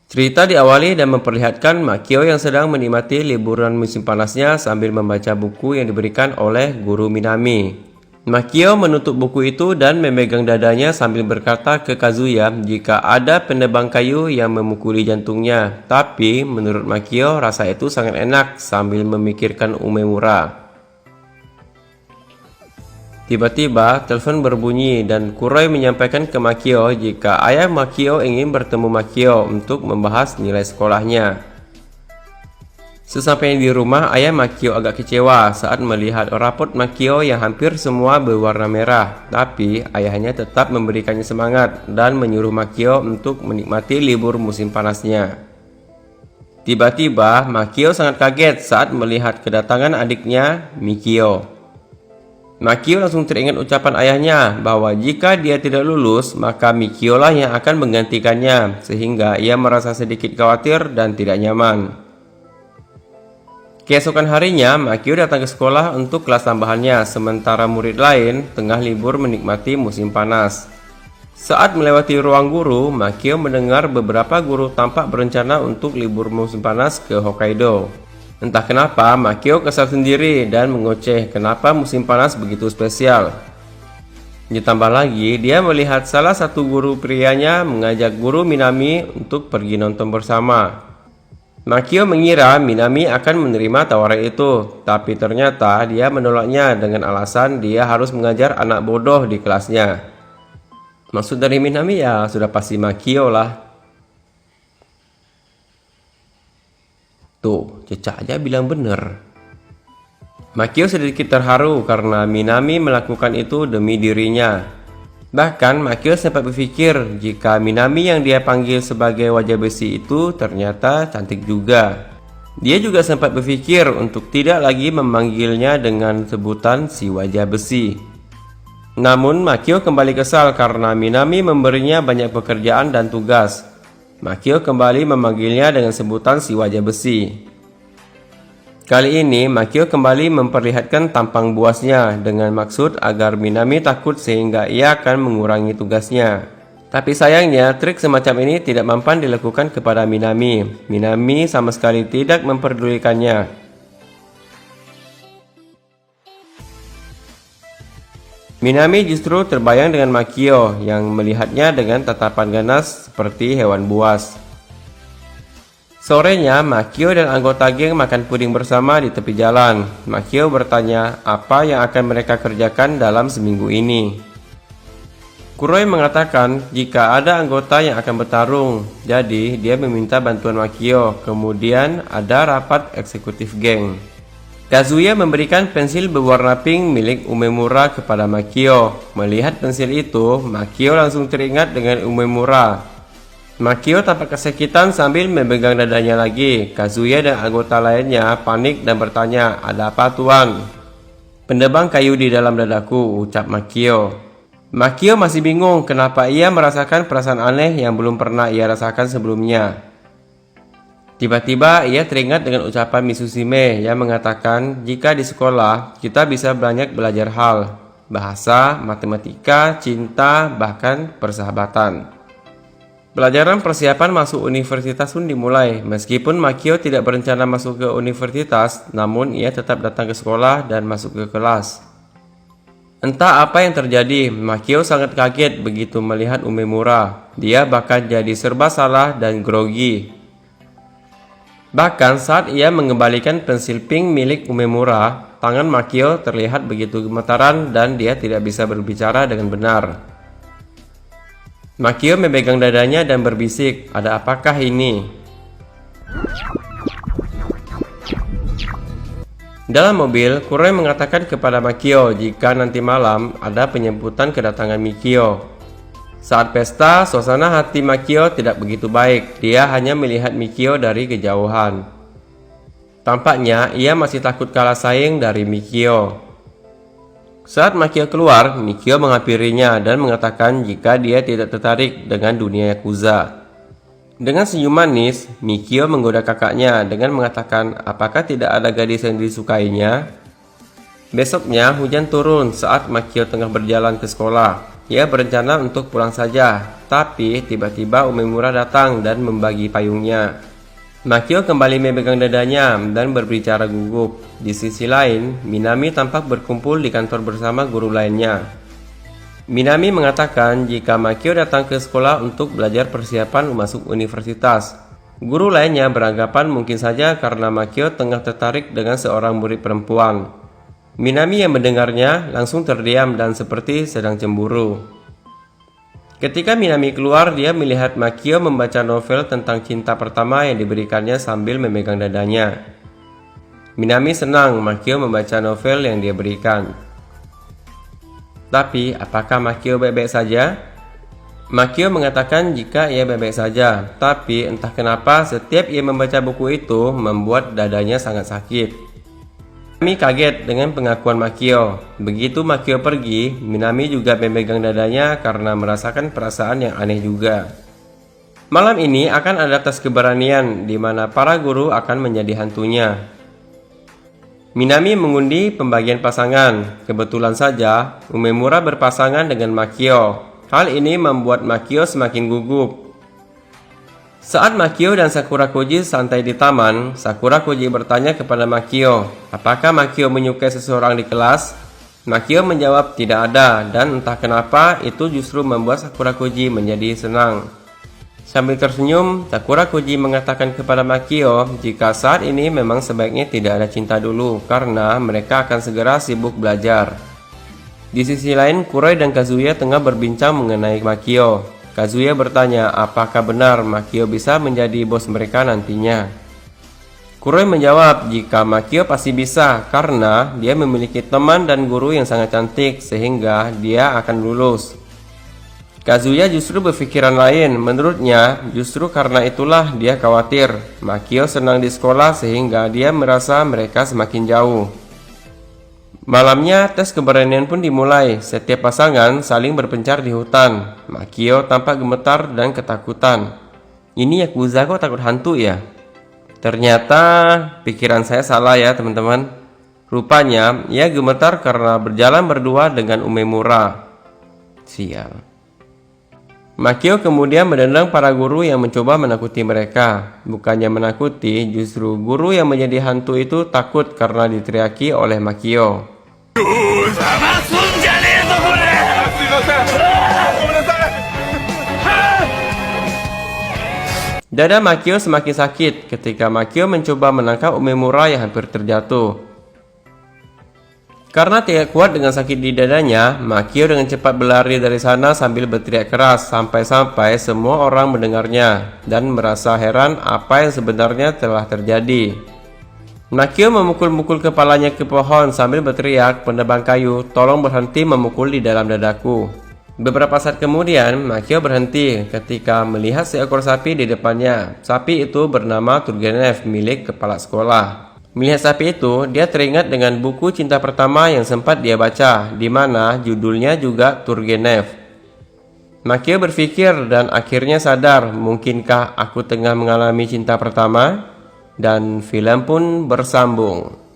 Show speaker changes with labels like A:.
A: Cerita diawali dan memperlihatkan Makio yang sedang menikmati liburan musim panasnya sambil membaca buku yang diberikan oleh guru Minami. Makio menutup buku itu dan memegang dadanya sambil berkata ke Kazuya jika ada penebang kayu yang memukuli jantungnya. Tapi menurut Makio rasa itu sangat enak sambil memikirkan Umemura. Tiba-tiba, telepon berbunyi dan Kuroi menyampaikan ke Makio jika ayah Makio ingin bertemu Makio untuk membahas nilai sekolahnya. Sesampainya di rumah, ayah Makio agak kecewa saat melihat rapot Makio yang hampir semua berwarna merah. Tapi, ayahnya tetap memberikannya semangat dan menyuruh Makio untuk menikmati libur musim panasnya. Tiba-tiba, Makio sangat kaget saat melihat kedatangan adiknya, Mikio. Makio langsung teringat ucapan ayahnya bahwa jika dia tidak lulus, maka Mikio lah yang akan menggantikannya, sehingga ia merasa sedikit khawatir dan tidak nyaman. Keesokan harinya, Makio datang ke sekolah untuk kelas tambahannya, sementara murid lain tengah libur menikmati musim panas. Saat melewati ruang guru, Makio mendengar beberapa guru tampak berencana untuk libur musim panas ke Hokkaido. Entah kenapa, Makio kesal sendiri dan mengoceh kenapa musim panas begitu spesial. Ditambah lagi, dia melihat salah satu guru prianya mengajak guru Minami untuk pergi nonton bersama. Makio mengira Minami akan menerima tawaran itu, tapi ternyata dia menolaknya dengan alasan dia harus mengajar anak bodoh di kelasnya. Maksud dari Minami ya sudah pasti Makio lah. Tuh, Cecak aja bilang bener. Makio sedikit terharu karena Minami melakukan itu demi dirinya. Bahkan Makio sempat berpikir jika Minami yang dia panggil sebagai wajah besi itu ternyata cantik juga. Dia juga sempat berpikir untuk tidak lagi memanggilnya dengan sebutan si wajah besi. Namun Makio kembali kesal karena Minami memberinya banyak pekerjaan dan tugas. Makio kembali memanggilnya dengan sebutan si wajah besi. Kali ini Makio kembali memperlihatkan tampang buasnya dengan maksud agar Minami takut sehingga ia akan mengurangi tugasnya. Tapi sayangnya trik semacam ini tidak mampan dilakukan kepada Minami. Minami sama sekali tidak memperdulikannya. Minami justru terbayang dengan Makio yang melihatnya dengan tatapan ganas seperti hewan buas. Sorenya, Makio dan anggota geng makan puding bersama di tepi jalan. Makio bertanya apa yang akan mereka kerjakan dalam seminggu ini. Kuroi mengatakan jika ada anggota yang akan bertarung, jadi dia meminta bantuan Makio. Kemudian ada rapat eksekutif geng. Kazuya memberikan pensil berwarna pink milik Umemura kepada Makio. Melihat pensil itu, Makio langsung teringat dengan Umemura. Makio tampak kesakitan sambil memegang dadanya lagi. Kazuya dan anggota lainnya panik dan bertanya, "Ada apa, Tuan?" "Penebang kayu di dalam dadaku," ucap Makio. Makio masih bingung kenapa ia merasakan perasaan aneh yang belum pernah ia rasakan sebelumnya. Tiba-tiba ia teringat dengan ucapan Mizushime yang mengatakan jika di sekolah kita bisa banyak belajar hal, bahasa, matematika, cinta, bahkan persahabatan. Pelajaran persiapan masuk universitas pun dimulai. Meskipun Makio tidak berencana masuk ke universitas, namun ia tetap datang ke sekolah dan masuk ke kelas. Entah apa yang terjadi, Makio sangat kaget begitu melihat Umemura. Dia bahkan jadi serba salah dan grogi. Bahkan saat ia mengembalikan pensil pink milik Umemura, tangan Makio terlihat begitu gemetaran dan dia tidak bisa berbicara dengan benar. Makio memegang dadanya dan berbisik, "Ada apakah ini?" Dalam mobil, Kuroi mengatakan kepada Makio jika nanti malam ada penyambutan kedatangan Mikio. Saat pesta, suasana hati Makio tidak begitu baik. Dia hanya melihat Mikio dari kejauhan. Tampaknya ia masih takut kalah saing dari Mikio. Saat Makio keluar, Mikio menghampirinya dan mengatakan jika dia tidak tertarik dengan dunia Yakuza. Dengan senyum manis, Mikio menggoda kakaknya dengan mengatakan apakah tidak ada gadis yang disukainya. Besoknya hujan turun saat Makio tengah berjalan ke sekolah. Ia berencana untuk pulang saja, tapi tiba-tiba Umemura datang dan membagi payungnya. Makio kembali memegang dadanya dan berbicara gugup. Di sisi lain, Minami tampak berkumpul di kantor bersama guru lainnya. Minami mengatakan jika Makio datang ke sekolah untuk belajar persiapan masuk universitas. Guru lainnya beranggapan mungkin saja karena Makio tengah tertarik dengan seorang murid perempuan. Minami yang mendengarnya langsung terdiam dan seperti sedang cemburu. Ketika Minami keluar, dia melihat Makio membaca novel tentang cinta pertama yang diberikannya sambil memegang dadanya. Minami senang Makio membaca novel yang dia berikan. Tapi, apakah Makio baik-baik saja? Makio mengatakan jika ia baik-baik saja, tapi entah kenapa setiap ia membaca buku itu membuat dadanya sangat sakit. Minami kaget dengan pengakuan Makio. Begitu Makio pergi, Minami juga memegang dadanya karena merasakan perasaan yang aneh juga. Malam ini akan ada tes keberanian di mana para guru akan menjadi hantunya. Minami mengundi pembagian pasangan. Kebetulan saja, Umemura berpasangan dengan Makio. Hal ini membuat Makio semakin gugup. Saat Makio dan Sakura Koji santai di taman, Sakura Koji bertanya kepada Makio, apakah Makio menyukai seseorang di kelas? Makio menjawab tidak ada, dan entah kenapa itu justru membuat Sakura Koji menjadi senang. Sambil tersenyum, Sakura Koji mengatakan kepada Makio jika saat ini memang sebaiknya tidak ada cinta dulu karena mereka akan segera sibuk belajar. Di sisi lain, Kuroi dan Kazuya tengah berbincang mengenai Makio. Kazuya bertanya apakah benar Makio bisa menjadi bos mereka nantinya. Kuroi menjawab jika Makio pasti bisa karena dia memiliki teman dan guru yang sangat cantik sehingga dia akan lulus. Kazuya justru berpikiran lain. Menurutnya justru karena itulah dia khawatir Makio senang di sekolah sehingga dia merasa mereka semakin jauh. Malamnya, tes keberanian pun dimulai. Setiap pasangan saling berpencar di hutan. Makio tampak gemetar dan ketakutan. Ini Yakuza kok takut hantu ya? Ternyata pikiran saya salah ya teman-teman. Rupanya ia gemetar karena berjalan berdua dengan Umemura. Sial. Makio kemudian mendendang para guru yang mencoba menakuti mereka. Bukannya menakuti, justru guru yang menjadi hantu itu takut karena diteriaki oleh Makio. Dada Makio semakin sakit ketika Makio mencoba menangkap Umemura yang hampir terjatuh. Karena tidak kuat dengan sakit di dadanya, Makio dengan cepat berlari dari sana sambil berteriak keras sampai-sampai semua orang mendengarnya dan merasa heran apa yang sebenarnya telah terjadi. Makio memukul-mukul kepalanya ke pohon sambil berteriak, "Penebang kayu, tolong berhenti memukul di dalam dadaku." Beberapa saat kemudian, Makio berhenti ketika melihat seekor sapi di depannya. Sapi itu bernama Turgenev, milik kepala sekolah. Melihat sapi itu, dia teringat dengan buku cinta pertama yang sempat dia baca, di mana judulnya juga Turgenev. Makio berpikir dan akhirnya sadar, mungkinkah aku tengah mengalami cinta pertama? Dan film pun bersambung.